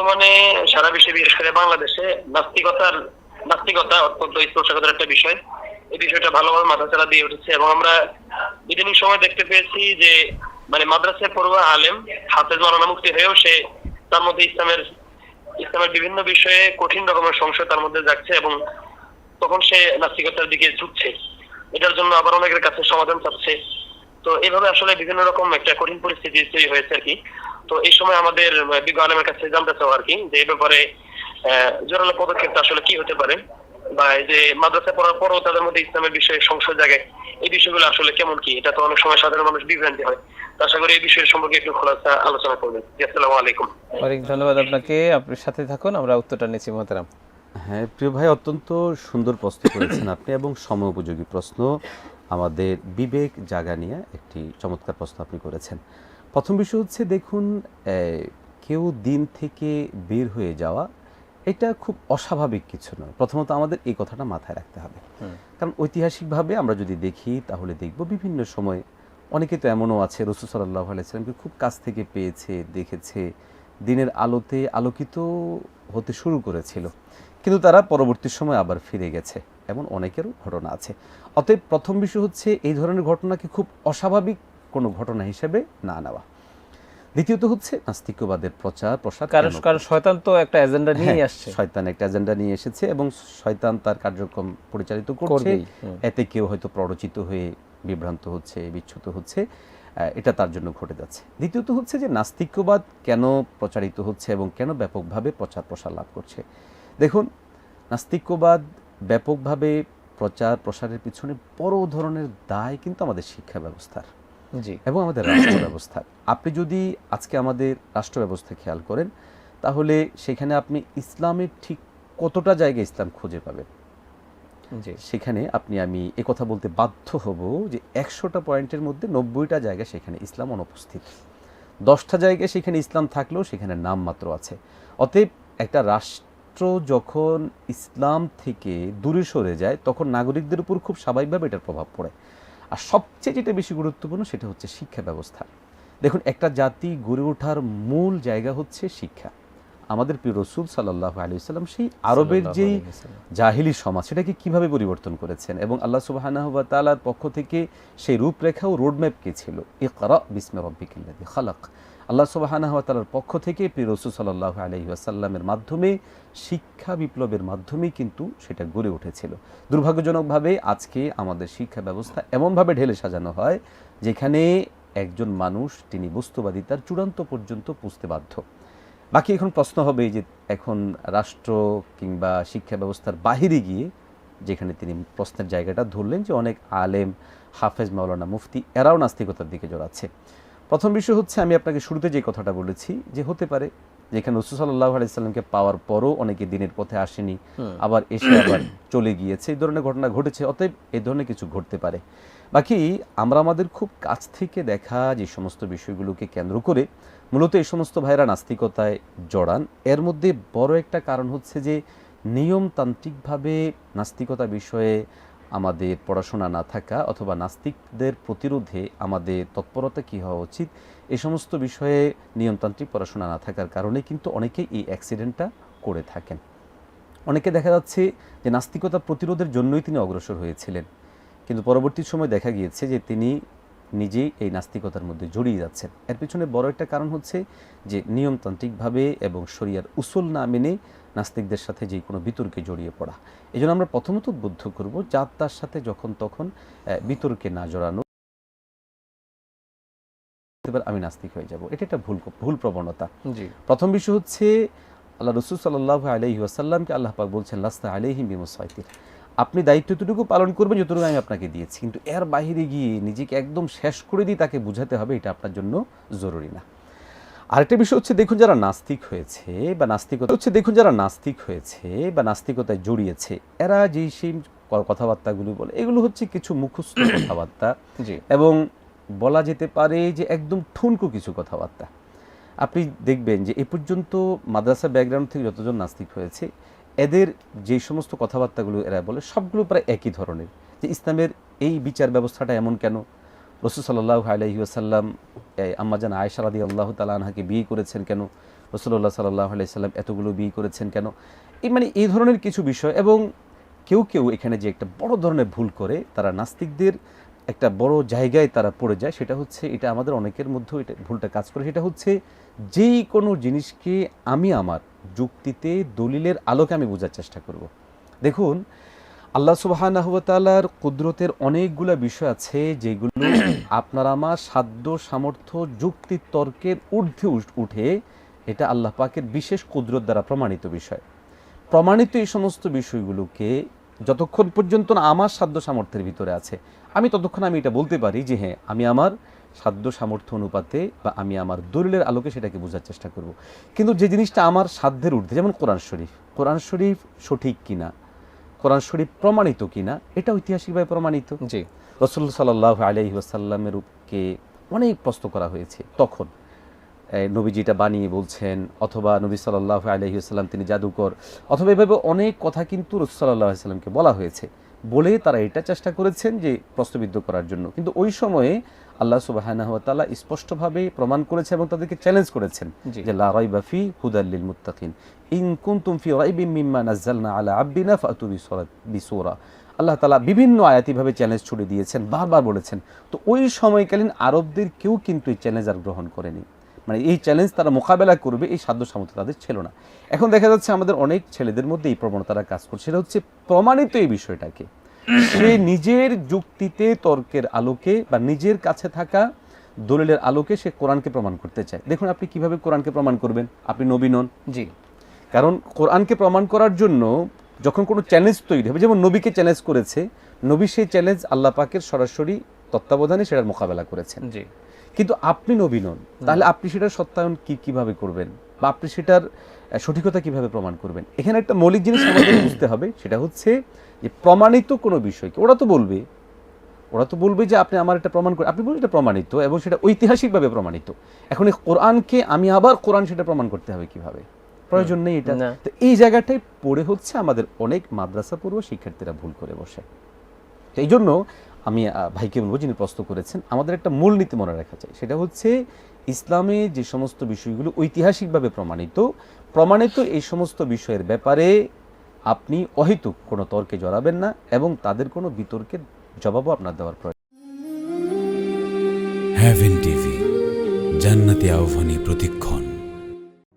বর্তমানে সারা বিশ্বে বিশেষ করে বাংলাদেশে নাস্তিকতা অত্যন্ত স্পর্শকাতর একটা বিষয়। এই বিষয়টা ভালোভাবে মাথাচাড়া দিয়ে উঠেছে এবং আমরা ইদানিং সময় দেখতে পেয়েছি যে মানে মাদ্রাসায় পড়ুয়া আলেম হাফেজ মাওলানা মুফতি হয়েও সে তার মধ্যে ইসলামের বিভিন্ন বিষয়ে কঠিন রকমের সংশয় তার মধ্যে জাগছে এবং তখন সে নাস্তিকতার দিকে ঝুঁকছে। এটার জন্য আবার অনেকের কাছে সমাধান চাচ্ছে। তো এইভাবে আসলে বিভিন্ন রকম একটা কঠিন পরিস্থিতি তৈরি হয়েছে আর কি। তো এই সময় আমাদের বিজ্ঞ আলেমের কাছে জানতে চাও আর কি যে এই ব্যাপারে জোরালো পদক্ষেপ আসলে কি হতে পারে, বা এই যে মাদ্রাসায় পড়ার পরও তাদের মধ্যে ইসলামের বিষয়ে সংশয় জাগে, এই বিষয়গুলো আসলে কেমন কি, এটা তো অনেক সময় সাধারণ মানুষ বিভ্রান্তি হয়। তো আশা করি এই বিষয়ের সম্পর্কে একটু খোলাসা আলোচনা করবেন। আসসালামু আলাইকুম। অনেক ধন্যবাদ আপনাকে, আপনার সাথে থাকুন, আমরা উত্তরটা নিচ্ছি মোহতারাম। হ্যাঁ প্রিয় ভাই, অত্যন্ত সুন্দর প্রশ্ন করেছেন আপনি এবং সময় উপযোগী প্রশ্ন, আমাদের বিবেক জাগা নিয়ে একটি চমৎকার প্রশ্ন আপনি করেছেন। প্রথম বিষয় হচ্ছে দেখুন, কেউ দিন থেকে বের হয়ে যাওয়া এটা খুব অস্বাভাবিক কিছু নয়। প্রথমত আমাদের এই কথাটা মাথায় রাখতে হবে, কারণ ঐতিহাসিকভাবে আমরা যদি দেখি তাহলে দেখব বিভিন্ন সময় অনেকে তো এমনও আছে রাসূল সাল্লাল্লাহু আলাইহি ওয়াসাল্লামকে খুব কাছ থেকে পেয়েছে, দেখেছে, দিনের আলোতে আলোকিত হতে শুরু করেছিল, কিন্তু তারা পরবর্তী সময় আবার ফিরে গেছে, এমন অনেকেরও ঘটনা আছে। অতএব প্রথম বিষয় হচ্ছে এই ধরনের ঘটনাকে খুব অস্বাভাবিক কোনো ঘটনা হিসেবে না নেওয়া। দ্বিতীয়ত হচ্ছে নাস্তিকবাদের প্রচার প্রসার, কারণ শয়তান তো একটা এজেন্ডা নিয়ে আসছে, শয়তান একটা এজেন্ডা নিয়ে এসেছে এবং শয়তান তার কার্যক্রম পরিচালিত করছে। এতে কেউ হয়তো প্ররোচিত হয়ে বিভ্রান্ত হচ্ছে, বিচ্যুত হচ্ছে, এটা তার জন্য ঘটে যাচ্ছে। দ্বিতীয়ত হচ্ছে যে নাস্তিক্যবাদ কেন প্রচারিত হচ্ছে এবং কেন ব্যাপকভাবে প্রচার প্রসার লাভ করছে। দেখুন, নাস্তিক্যবাদ ব্যাপকভাবে প্রচার প্রসারের পিছনে বড় ধরনের দায় কিন্তু আমাদের শিক্ষা ব্যবস্থার এবং আমাদের রাষ্ট্র ব্যবস্থার। আপনি যদি আজকে আমাদের রাষ্ট্র ব্যবস্থা খেয়াল করেন তাহলে সেখানে আপনি ইসলামের ঠিক কতটা জায়গায় ইসলাম খুঁজে পাবেন, সেখানে আমি একথা বলতে বাধ্য হব যে 100টা পয়েন্টের মধ্যে 90টা জায়গায় সেখানে ইসলাম অনুপস্থিত। 10টা জায়গায় সেখানে ইসলাম থাকলেও সেখানে নামমাত্র আছে। অতএব একটা রাষ্ট্র যখন ইসলাম থেকে দূরে সরে যায় তখন নাগরিকদের উপর খুব স্বাভাবিকভাবে এটার প্রভাব পড়ে। আর সবচেয়ে যেটা বেশি গুরুত্বপূর্ণ সেটা হচ্ছে শিক্ষা ব্যবস্থা। দেখুন, একটা জাতি গড়ে ওঠার মূল জায়গা হচ্ছে শিক্ষা। আমাদের প্রিয় রাসূল সাল্লাল্লাহু আলাইহি ওয়াসাল্লাম সেই আরবের যেই জাহিলি সমাজ সেটাকে কিভাবে পরিবর্তন করেছেন এবং আল্লাহ সুবহানাহু ওয়া তাআলার পক্ষ থেকে সেই রূপরেখা ও রোডম্যাপ কি ছিল, ইকরা বিসমি রাব্বিকাল্লাযী খালাক, আল্লাহ সুবহানাহু ওয়া তাআলার পক্ষ থেকে প্রিয় রাসূল সাল্লাল্লাহু আলাইহি ওয়াসাল্লামের মাধ্যমে শিক্ষা বিপ্লবের মাধ্যমে কিন্তু সেটা গড়ে উঠেছিল। দুর্ভাগ্যজনকভাবে আজকে আমাদের শিক্ষা ব্যবস্থা এমনভাবে ঢেলে সাজানো হয় যেখানে একজন মানুষ তিনি বস্তুবাদিতার চূড়ান্ত পর্যন্ত পৌঁছতে বাধ্য। বাকি এখন প্রশ্ন হবে যে এখন রাষ্ট্র কিংবা শিক্ষা ব্যবস্থার বাহিরে গিয়ে যেখানে তিনি প্রশ্নের জায়গাটা ধরলেন যে অনেক আলেম, হাফেজ, মাওলানা, মুফতি এরাও নাস্তিকতার দিকে জড়াচ্ছে। প্রথম বিষয় হচ্ছে আমি আপনাকে শুরুতে যে কথাটা বলেছি যে হতে পারে যেখানে রাসূল সাল্লাল্লাহু আলাইহি ওয়াসাল্লামকে পাওয়ার পরও অনেকে দিনের পথে আসেনি, আবার এসে আবার চলে গিয়েছে, এই ধরনের ঘটনা ঘটেছে। অতএব এই ধরনের কিছু ঘটতে পারে। বাকি আমরা আমাদের খুব কাছ থেকে দেখা যে সমস্ত বিষয়গুলোকে কেন্দ্র করে মূলত এই সমস্ত ভাইরা নাস্তিকতায় জড়ান, এর মধ্যে বড় একটা কারণ হচ্ছে যে নিয়মতান্ত্রিকভাবে নাস্তিকতা বিষয়ে আমাদের পড়াশোনা না থাকা অথবা নাস্তিকদের প্রতিরোধে আমাদের তৎপরতা কী হওয়া উচিত এই সমস্ত বিষয়ে নিয়মতান্ত্রিক পড়াশোনা না থাকার কারণে কিন্তু অনেকেই এই অ্যাক্সিডেন্টটা করে থাকেন। অনেকে দেখা যাচ্ছে যে নাস্তিকতা প্রতিরোধের জন্যই তিনি অগ্রসর হয়েছিলেন, কিন্তু পরবর্তী সময় দেখা গিয়েছে যে তিনি নিজেই এই নাস্তিকতার মধ্যে জড়িয়ে যাচ্ছেন। এর পিছনে বড় একটা কারণ হচ্ছে যে নিয়মতান্ত্রিকভাবে এবং শরিয়ার উসুল না মেনে নাস্তিকদের সাথে যে কোনো বিতর্কে জড়িয়ে পড়া। এই জন্য আমরা প্রথমত উদ্বুদ্ধ করব যার তার সাথে যখন তখন বিতর্কে না জড়ানো, আমি নাস্তিক হয়ে যাব, এটা একটা ভুল প্রবণতা। প্রথম বিষয় হচ্ছে আল্লাহ রাসূল সাল্লাল্লাহু আলাইহি ওয়াসাল্লামকে আল্লাহ পাক বলছেন লাস্তা আলাইহিম বিমুসাইতির, আপনি দায়িত্ব এতটুকু পালন করবেন যতটুকু আমি আপনাকে দিয়েছি, কিন্তু এর বাইরে গিয়ে নিজেকে একদম শেষ করে দিয়ে তাকে বুঝাতে হবে এটা আপনার জন্য জরুরি না। আরেকটা বিষয় হচ্ছে দেখুন যারা নাস্তিক হয়েছে বা নাস্তিকতায় জড়িয়েছে এরা যেই সেই কথাবার্তাগুলো বলে এগুলো হচ্ছে কিছু মুখস্থ কথাবার্তা এবং বলা যেতে পারে যে একদম ঠুনকো কিছু কথাবার্তা। আপনি দেখবেন যে এ পর্যন্ত মাদ্রাসা ব্যাকগ্রাউন্ড থেকে যতজন নাস্তিক হয়েছে এদের যে সমস্ত কথাবার্তাগুলো এরা বলে সবগুলো প্রায় একই ধরনের, যে ইসলামের এই বিচার ব্যবস্থাটা এমন কেন, রাসূল সাল্লাল্লাহু আলাইহি ওয়াসাল্লাম আম্মাজান আয়েশা রাদিয়াল্লাহু তাআলা আনহাকে বিয়ে করেছেন কেন, রাসূলুল্লাহ সাল্লাল্লাহু আলাইহি সাল্লাম এতগুলো বিয়ে করেছেন কেন, মানে এই ধরনের কিছু বিষয়। এবং কেউ কেউ এখানে যে একটা বড় ধরনের ভুল করে, তারা নাস্তিকদের একটা বড় জায়গায় তারা পড়ে যায়, সেটা হচ্ছে, এটা আমাদের অনেকের মধ্যেও এটা ভুলটা কাজ করে, সেটা হচ্ছে যেই কোনো জিনিসকে আমি আমার যুক্তিতে দলিলের আলোকে আমি বোঝার চেষ্টা করব। দেখুন, আল্লাহ সুবহানাহু ওয়া তাআলার কুদরতের অনেকগুলো বিষয় আছে যেগুলো আপনার আমার সাধ্য সামর্থ্য যুক্তি তর্কের ঊর্ধ্বে উঠে, এটা আল্লাহ পাকের বিশেষ কুদরত দ্বারা প্রমাণিত বিষয়। প্রমাণিত এই সমস্ত বিষয়গুলোকে যতক্ষণ পর্যন্ত না আমার সাধ্য সামর্থ্যের ভিতরে আছে, আমি ততক্ষণ আমি এটা বলতে পারি যে হ্যাঁ, আমি আমার সাধ্য সামর্থ্য অনুপাতে বা আমি আমার দলিলের আলোকে সেটাকে বোঝার চেষ্টা করব। কিন্তু যে জিনিসটা আমার সাধ্যের ঊর্ধ্বে, যেমন কোরআন শরীফ সঠিক কিনা, কোরআন শরীফ প্রমাণিত কিনা, এটা ঐতিহাসিকভাবে প্রমাণিত। জি, রাসূল সাল্লাল্লাহু আলাইহি ওয়াসাল্লামের কে অনেক প্রশ্ন করা হয়েছে তখন, নবীজি এটা বানিয়ে বলছেন, অথবা নবী সাল্লাল্লাহু আলাইহি ওয়াসাল্লাম তিনি জাদুকর, অথবা এভাবে অনেক কথা কিন্তু রাসূল সাল্লাল্লাহু আলাইহি ওয়াসাল্লামকে বলা হয়েছে, বলে তারা এটা চেষ্টা করেছেন যে প্রশ্নবিদ্ধ করার জন্য। কিন্তু ওই সময়ে আল্লাহ সুবহানাহু ওয়া তাআলা স্পষ্টভাবে প্রমাণ করেছে এবং তাদেরকে চ্যালেঞ্জ করেছেন যে লা রাইবা ফি হুদাল লিল মুত্তাকিন ইন কুনতুম ফি রাইবিন মিম্মা নাযালনা আলা আবদিনা ফাতু বিসূরা। আল্লাহ তাআলা বিভিন্ন আয়াতিভাবে চ্যালেঞ্জ ছুড়ে দিয়েছেন, বারবার বলেছেন। তো ওই সময়কালীন আরবদের কেউ কিন্তু এই চ্যালেঞ্জ আর গ্রহণ করেনি, মানে এই চ্যালেঞ্জ তারা মোকাবেলা করবে এই সাধ্য সামর্থ্য তাদের ছিল না। এখন দেখা যাচ্ছে আমাদের অনেক ছেলেদের মধ্যে এই প্রবণতারা কাজ করছে, সেটা হচ্ছে প্রমাণিত এই বিষয়টাকে সে নিজের যুক্তিতে তর্কের আলোকে বা নিজের কাছে থাকা দলিলের আলোকে সে কোরআনকে প্রমাণ করতে চায়। দেখুন, আপনি কিভাবে কোরআনকে প্রমাণ করবেন? আপনি নবী নন। জি, কারণ কোরআনকে প্রমাণ করার জন্য যখন কোনো চ্যালেঞ্জ তৈরি হবে, যেমন নবীকে চ্যালেঞ্জ করেছে, নবী সেই চ্যালেঞ্জ আল্লাহ পাকের সরাসরি তত্ত্বাবধানে সেটার মোকাবেলা করেছেন। জি, কিন্তু আপনি নবী নন, তাহলে আপনি সেটার সত্যায়ন কিভাবে করবেন, বা আপনি সেটার সঠিকতা কিভাবে প্রমাণ করবেন? এখানে একটা মৌলিক জিনিস আমাদের বুঝতে হবে, সেটা হচ্ছে যে প্রমাণিত কোনো বিষয়কে ওরা তো বলবে যে আপনি আমার এটা প্রমাণ করে, আপনি বলবেন এটা প্রমাণিত এবং সেটা ঐতিহাসিকভাবে প্রমাণিত। এখন এই কোরআনকে আমি আবার কোরআন সেটা প্রমাণ করতে হবে কিভাবে? প্রয়োজন নেই এটা। তো এই জায়গাটাই পড়ে হচ্ছে আমাদের অনেক মাদ্রাসা পূর্ব শিক্ষার্থীরা ভুল করে বসে। তো এই জন্য আমি ভাইকে বলবো, যিনি প্রশ্ন করেছেন, আমাদের একটা মূলনীতি মনে রাখা চাই, সেটা হচ্ছে ইসলামে যে সমস্ত বিষয়গুলো ঐতিহাসিকভাবে প্রমাণিত এই সমস্ত বিষয়ের ব্যাপারে আপনি অহেতুক কোনো তর্কে জড়াবেন না এবং তাদের কোনো বিতর্কের জবাবও আপনার দেওয়ার প্রয়োজন। হেভেন টিভি, জান্নাতি আহ্বানী প্রতিক্ষণ।